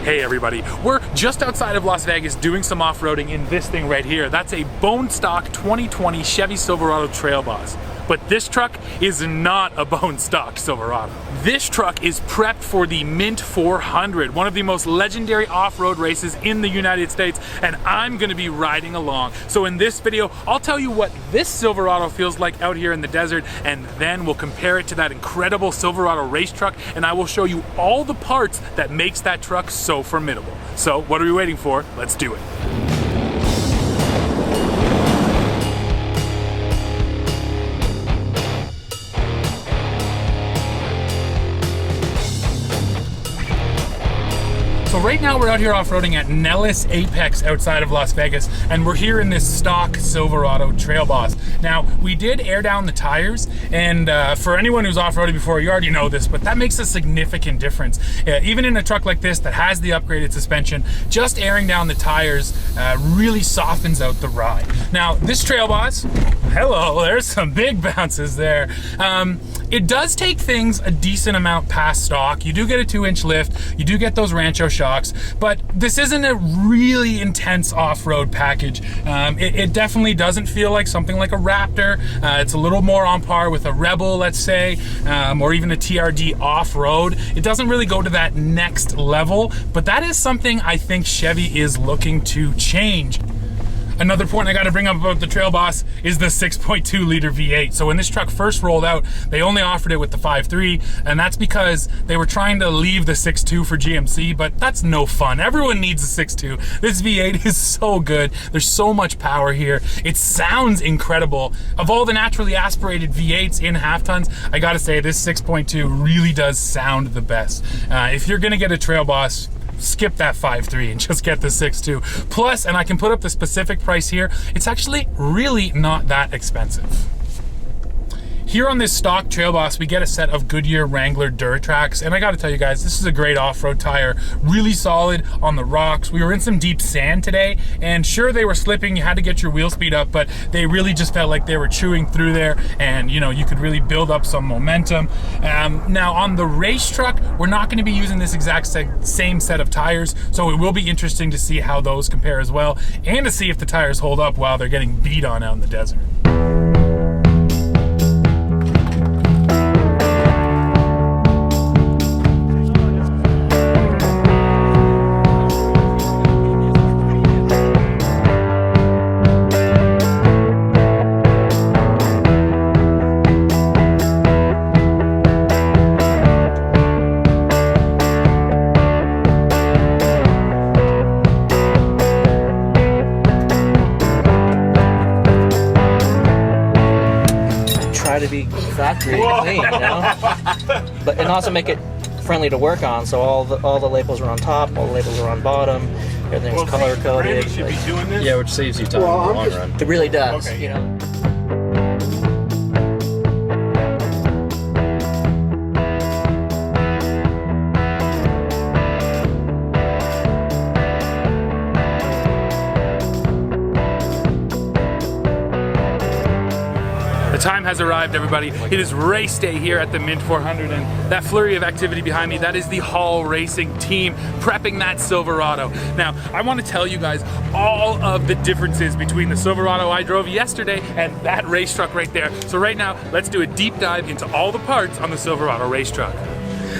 Hey everybody, we're just outside of Las Vegas doing some off-roading in this thing right here. That's a bone stock 2020 Chevy Silverado Trail Boss. But this truck is not a bone stock Silverado. This truck is prepped for the Mint 400, one of the most legendary off-road races in the United States, and I'm gonna be riding along. So in this video, I'll tell you what this Silverado feels like out here in the desert, and then we'll compare it to that incredible Silverado race truck, and I will show you all the parts that makes that truck so formidable. So what are we waiting for? Let's do it. So right now we're out here off-roading at Nellis Apex outside of Las Vegas, and we're here in this stock Silverado Trail Boss. Now, we did air down the tires, and for anyone who's off-roaded before, you already know this, but that makes a significant difference. Even in a truck like this that has the upgraded suspension, just airing down the tires really softens out the ride. Now, this Trail Boss, hello, there's some big bounces there. It does take things a decent amount past stock. You do get a 2-inch lift, you do get those Rancho shocks, but this isn't a really intense off-road package. It definitely doesn't feel like something like a Raptor. It's a little more on par with a Rebel, let's say, or even a TRD off-road. It doesn't really go to that next level, but that is something I think Chevy is looking to change. Another point I got to bring up about the Trail Boss is the 6.2 liter V8. So when this truck first rolled out, they only offered it with the 5.3, and that's because they were trying to leave the 6.2 for GMC, but that's no fun. Everyone needs a 6.2. This V8 is so good. There's so much power here. It sounds incredible. Of all the naturally aspirated V8s in half tons, I got to say this 6.2 really does sound the best. If you're going to get a Trail Boss, skip that 5.3 and just get the 6.2. Plus, and I can put up the specific price here, it's actually really not that expensive. Here on this stock Trail Boss, we get a set of Goodyear Wrangler Duratracs, and I gotta tell you guys, this is a great off-road tire. Really solid on the rocks. We were in some deep sand today, and sure, they were slipping, you had to get your wheel speed up, but they really just felt like they were chewing through there, and you know, you could really build up some momentum. Now on the race truck, we're not gonna be using this exact same set of tires, so it will be interesting to see how those compare as well, and to see if the tires hold up while they're getting beat on out in the desert. To be factory clean, you know, but and also make it friendly to work on. So all the labels are on top, all the labels are on bottom. Everything's color coded. Should be doing this? Yeah, which saves you time in the long run. It really does. Okay. You know. The time has arrived, everybody. It is race day here at the Mint 400, and that flurry of activity behind me, that is the Hall Racing team prepping that Silverado. Now, I want to tell you guys all of the differences between the Silverado I drove yesterday and that race truck right there. So right now, let's do a deep dive into all the parts on the Silverado race truck.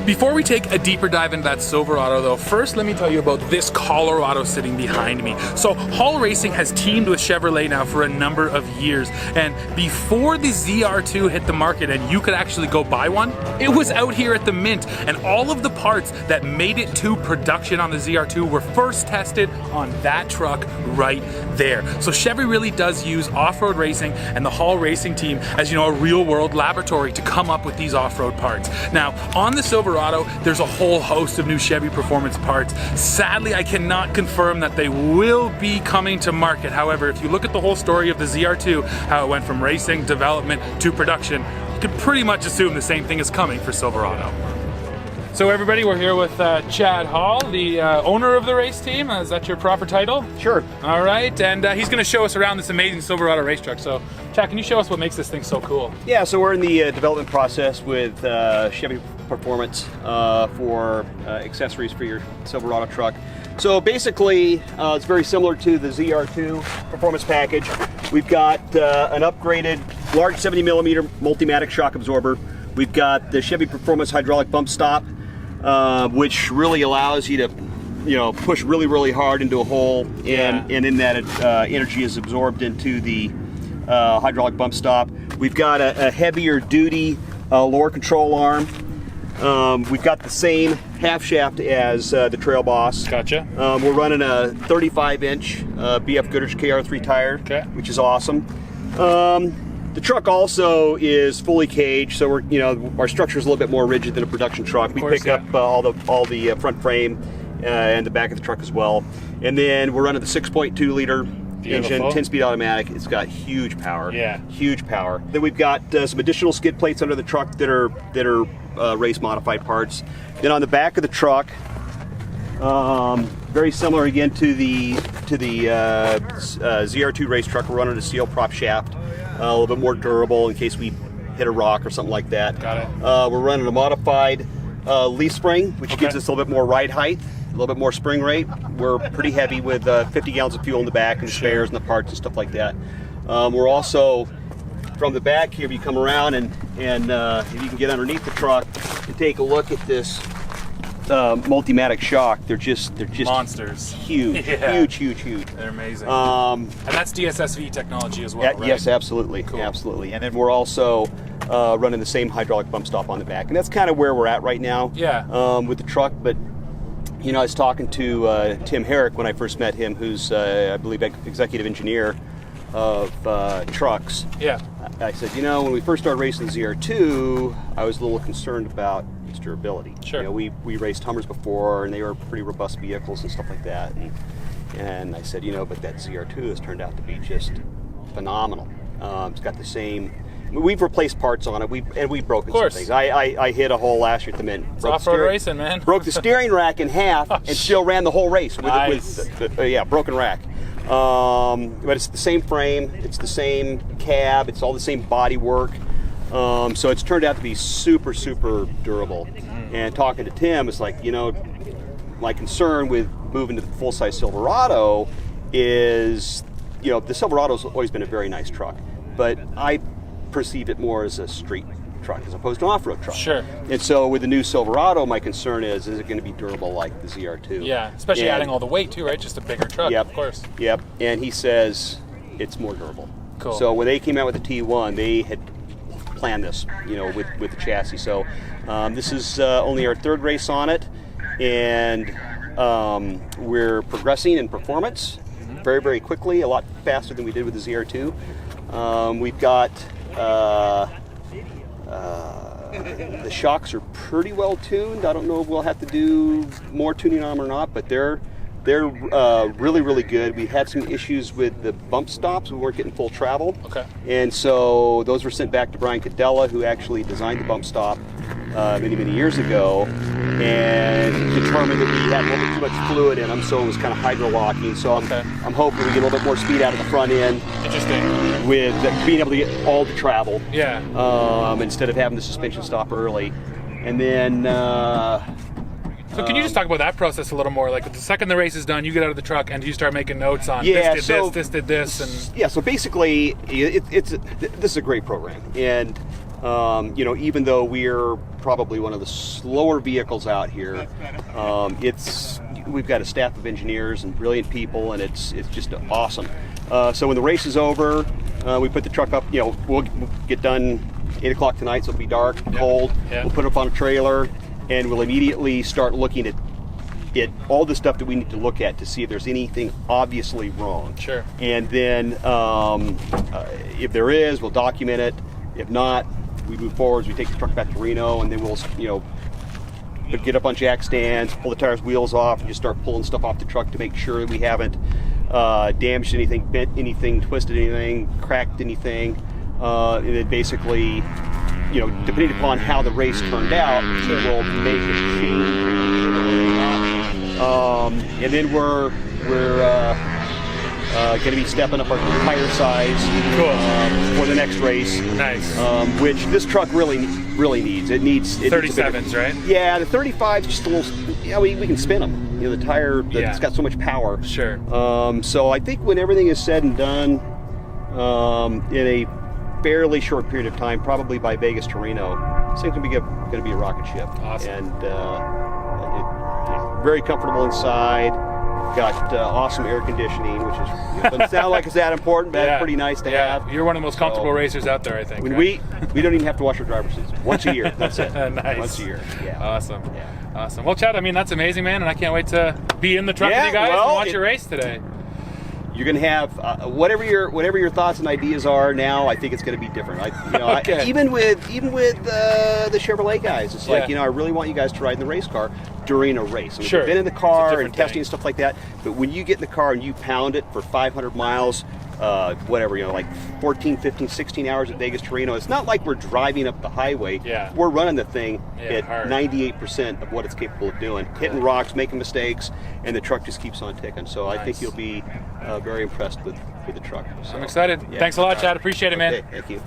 Before we take a deeper dive into that Silverado though, first let me tell you about this Colorado sitting behind me. So Hall Racing has teamed with Chevrolet now for a number of years, and before the ZR2 hit the market and you could actually go buy one, it was out here at the Mint, and all of the parts that made it to production on the ZR2 were first tested on that truck right there. So Chevy really does use off-road racing and the Hall Racing team as, you know, a real-world laboratory to come up with these off-road parts. Now, on the Silverado, there's a whole host of new Chevy performance parts. Sadly, I cannot confirm that they will be coming to market. However, if you look at the whole story of the ZR2, how it went from racing, development, to production, you can pretty much assume the same thing is coming for Silverado. So everybody, we're here with Chad Hall, the owner of the race team. Is that your proper title? Sure. All right, and he's going to show us around this amazing Silverado race truck. So Chad, can you show us what makes this thing so cool? Yeah, so we're in the development process with Chevy Performance for accessories for your Silverado truck. So basically, it's very similar to the ZR2 performance package. We've got an upgraded large 70mm Multimatic shock absorber. We've got the Chevy Performance hydraulic bump stop, which really allows you to, push really, really hard into a hole, and in that energy is absorbed into the hydraulic bump stop. We've got a heavier duty lower control arm. We've got the same half shaft as the Trail Boss. Gotcha. We're running a 35-inch BF Goodrich KR3 tire, which is awesome. The truck also is fully caged, so our structure is a little bit more rigid than a production truck. We pick up all the front frame and the back of the truck as well. And then we're running the 6.2 liter engine, 10-speed automatic. It's got huge power. Yeah. Huge power. Then we've got some additional skid plates under the truck that are race modified parts. Then on the back of the truck, very similar again to the ZR2 race truck, we're running a steel prop shaft, a little bit more durable in case we hit a rock or something like that. Got it. We're running a modified leaf spring, which gives us a little bit more ride height, a little bit more spring rate. We're pretty heavy with 50 gallons of fuel in the back and spares and the parts and stuff like that. We're also, from the back here, if you come around and if you can get underneath the truck and take a look at this Multimatic shock, they're just monsters. Huge, huge. They're amazing. And that's DSSV technology as well, right? Yes, absolutely, cool. Absolutely. And then we're also running the same hydraulic bump stop on the back, and that's kind of where we're at right now. Yeah. With the truck, but I was talking to Tim Herrick when I first met him, who's I believe executive engineer of trucks. Yeah. I said, when we first started racing the ZR2, I was a little concerned about its durability. Sure. We raced Hummers before, and they were pretty robust vehicles and stuff like that. And I said, but that ZR2 has turned out to be just phenomenal. It's got the same. We've replaced parts on it. We've broken some things. I hit a hole last year at the Mint. It's off-road racing, man. Broke the steering rack in half and still ran the whole race with broken rack. But it's the same frame, it's the same cab, it's all the same body work. So it's turned out to be super, super durable. And talking to Tim, it's like, my concern with moving to the full-size Silverado is, the Silverado's always been a very nice truck, but I perceived it more as a street truck as opposed to an off-road truck. Sure. And so with the new Silverado, my concern is it going to be durable like the ZR2? Yeah, especially adding all the weight too, right? Just a bigger truck, of course. Yep, and he says it's more durable. Cool. So when they came out with the T1, they had planned this, with the chassis. So this is only our third race on it, and we're progressing in performance very, very quickly, a lot faster than we did with the ZR2. We've got the shocks are pretty well tuned. I don't know if we'll have to do more tuning on them or not, but they're really, really good. We had some issues with the bump stops. We weren't getting full travel. Okay. And so those were sent back to Brian Cadella, who actually designed the bump stop many, many years ago, and determined that we had a little bit too much fluid in them, so it was kind of hydro-locking. So I'm hoping we get a little bit more speed out of the front end. Interesting. With being able to get all the travel. Yeah. Instead of having the suspension stop early. And then so can you just talk about that process a little more? Like the second the race is done, you get out of the truck and you start making notes on this did this, and yeah. So basically, this is a great program, and even though we're probably one of the slower vehicles out here, we've got a staff of engineers and brilliant people, and it's just awesome. So when the race is over, we put the truck up. We'll get done 8 o'clock tonight, so it'll be dark, cold. Yeah. We'll put it up on a trailer, and we'll immediately start looking at all the stuff that we need to look at to see if there's anything obviously wrong. Sure. And then if there is, we'll document it. If not, we move forward. We take the truck back to Reno, and then we'll get up on jack stands, pull the tires, wheels off, and just start pulling stuff off the truck to make sure that we haven't damaged anything, bent anything, twisted anything, cracked anything. And then basically, depending upon how the race turned out, we'll make a change. And then we're Going to be stepping up our tire size for the next race. Nice. Which this truck really needs. It needs 37s, right? Yeah, the 35's just a little. Yeah, we can spin them. You know, the tire that's got so much power. Sure. So I think when everything is said and done, in a fairly short period of time, probably by Vegas to Reno, this thing's going to be a rocket ship. Awesome. And very comfortable inside. Got awesome air conditioning, which is doesn't sound like it's that important, but it's pretty nice to have. You're one of the most comfortable racers out there, I think. When right? we don't even have to wash our driver's seats once a year. That's it. Nice. Once a year. Yeah. Awesome. Yeah. Awesome. Well, Chad, I mean, that's amazing, man, and I can't wait to be in the truck with you guys and watch your race today. You're going to have whatever your thoughts and ideas are now. I think it's going to be different. Even with the Chevrolet guys, it's like I really want you guys to ride in the race car during a race. I mean, I've been in the car and testing and stuff like that, but when you get in the car and you pound it for 500 miles, like 14, 15, 16 hours at Vegas to Reno, it's not like we're driving up the highway. Yeah. We're running the thing at hard. 98% of what it's capable of doing, hitting rocks, making mistakes, and the truck just keeps on ticking. So I think you'll be very impressed with the truck. So, I'm excited. Yeah. Thanks a lot, Chad. Appreciate it, man. Okay, thank you.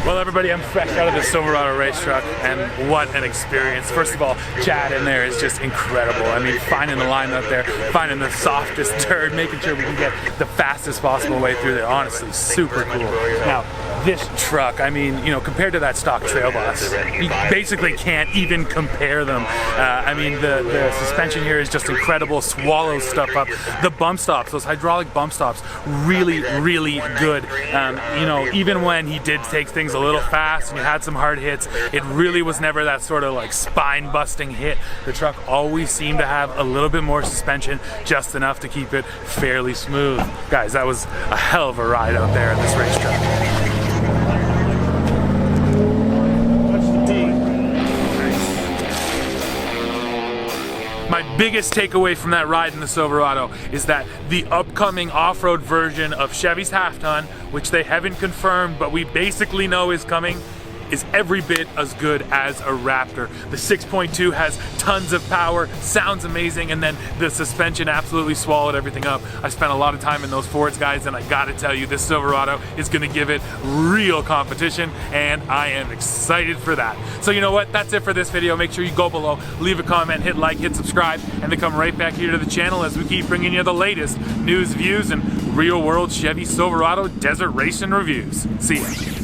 Well, everybody, I'm fresh out of the Silverado race truck, and what an experience. First of all, Chad in there is just incredible. I mean, finding the line up there, finding the softest turn, making sure we can get the fastest possible way through there. Honestly, super cool. Now, this truck, I mean, compared to that stock Trail Boss, you basically can't even compare them. I mean, the suspension here is just incredible, swallows stuff up. The bump stops, those hydraulic bump stops, really, really good. Even when he did take things a little fast and you had some hard hits, it really was never that sort of like spine-busting hit. The truck always seemed to have a little bit more suspension, just enough to keep it fairly smooth. Guys, that was a hell of a ride out there in this racetrack. My biggest takeaway from that ride in the Silverado is that the upcoming off-road version of Chevy's half-ton, which they haven't confirmed but we basically know is coming, is every bit as good as a Raptor. The 6.2 has tons of power, sounds amazing, and then the suspension absolutely swallowed everything up. I spent a lot of time in those Fords, guys, and I gotta tell you, this Silverado is gonna give it real competition, and I am excited for that. So you know what, that's it for this video. Make sure you go below, leave a comment, hit like, hit subscribe, and then come right back here to the channel as we keep bringing you the latest news, views, and real-world Chevy Silverado desert racing reviews. See ya.